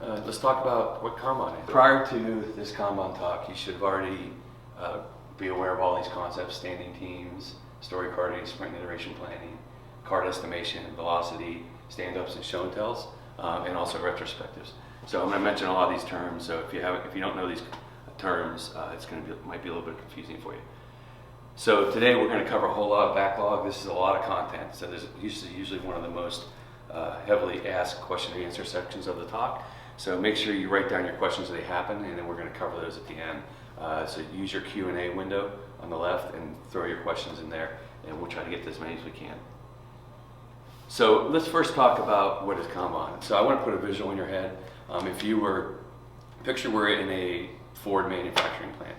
Let's talk about what Kanban is. Prior to this Kanban talk, you should have already be aware of all these concepts: standing teams, story carding, sprint iteration planning, card estimation, velocity, stand-ups and show and tells, and also retrospectives. So I'm going to mention a lot of these terms. So if you don't know these terms, might be a little bit confusing for you. So today we're going to cover a whole lot of backlog. This is a lot of content. So this is usually one of the most heavily asked question and answer sections of the talk. So make sure you write down your questions as they happen, and then we're going to cover those at the end. So use your Q&A window on the left and throw your questions in there, and we'll try to get to as many as we can. So let's first talk about what is Kanban. So I want to put a visual in your head. Picture we're in a Ford manufacturing plant,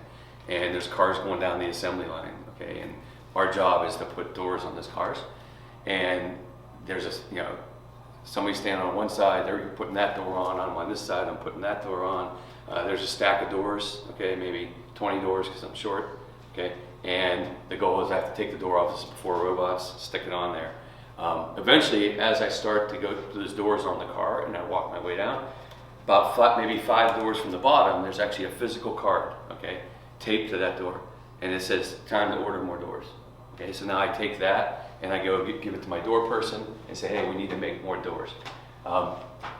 and there's cars going down the assembly line, okay? And our job is to put doors on those cars, and there's somebody standing on one side, they're putting that door on. I'm on this side, I'm putting that door on. There's a stack of doors, okay, maybe 20 doors because I'm short, okay? And the goal is I have to take the door off before robots, stick it on there. Eventually, as I start to go through those doors on the car and I walk my way down, about maybe 5 doors from the bottom, there's actually a physical card, okay, taped to that door. And it says, time to order more doors. Okay, so now I take that and I go give it to my door person and say, hey, we need to make more doors.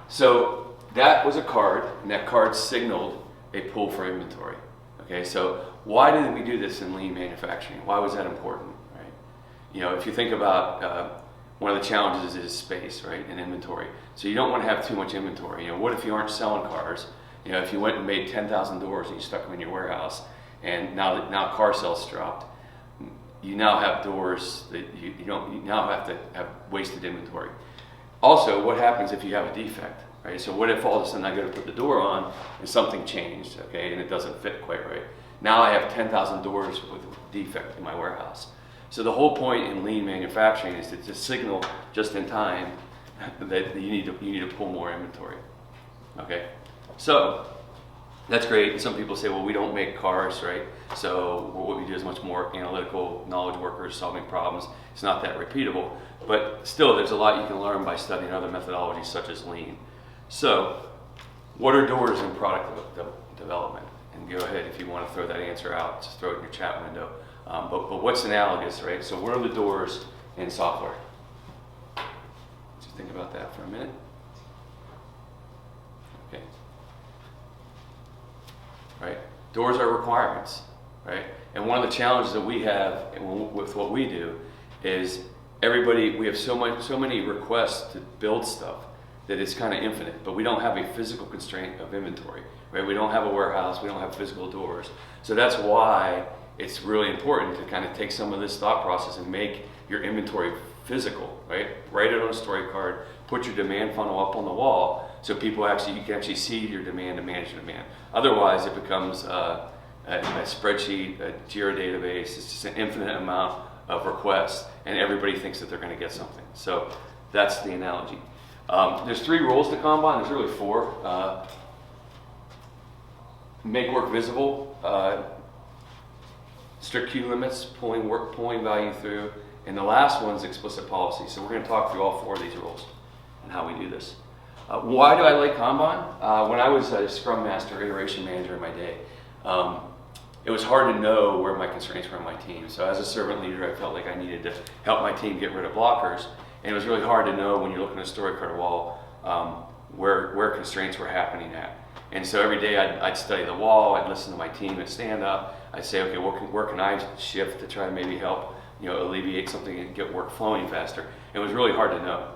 So that was a card, and that card signaled a pull for inventory. Okay, so why did we do this in lean manufacturing? Why was that important, right? If you think about one of the challenges is space, right, and inventory. So you don't want to have too much inventory. What if you aren't selling cars? If you went and made 10,000 doors and you stuck them in your warehouse, and now car sales dropped, you now have doors that you now have to have wasted inventory. Also, what happens if you have a defect, right? So what if all of a sudden I go to put the door on and something changed, okay, and it doesn't fit quite right? Now I have 10,000 doors with a defect in my warehouse. So the whole point in lean manufacturing is to signal just in time that you need to pull more inventory. Okay, so that's great. Some people say, well, we don't make cars, right? So what we do is much more analytical knowledge workers solving problems. It's not that repeatable, but still there's a lot you can learn by studying other methodologies such as lean. So what are doors in product development? And go ahead, if you want to throw that answer out, just throw it in your chat window. But what's analogous, right? So what are the doors in software? Just think about that for a minute. Okay. Right? Doors are requirements, right? And one of the challenges that we have with what we do is we have so many requests to build stuff that it's kind of infinite, but we don't have a physical constraint of inventory, right? We don't have a warehouse, we don't have physical doors. So that's why it's really important to kind of take some of this thought process and make your inventory physical, right? Write it on a story card, put your demand funnel up on the wall so you can actually see your demand and manage your demand. Otherwise, it becomes a spreadsheet, a Jira database. It's just an infinite amount of requests, and everybody thinks that they're going to get something. So that's the analogy. There's 3 rules to Kanban. There's really 4. Make work visible. Strict queue limits, pulling value through, and the last one's explicit policy. So we're going to talk through all 4 of these rules and how we do this. Why do I like Kanban? When I was a Scrum Master, iteration manager in my day, it was hard to know where my constraints were on my team. So as a servant leader, I felt like I needed to help my team get rid of blockers, and it was really hard to know when you're looking at a story card wall where constraints were happening at. And so every day I'd study the wall, I'd listen to my team at stand up, I'd say, okay, where can I shift to try and maybe help alleviate something and get work flowing faster? It was really hard to know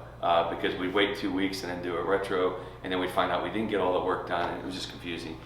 because we'd wait 2 weeks and then do a retro, and then we'd find out we didn't get all the work done, and it was just confusing.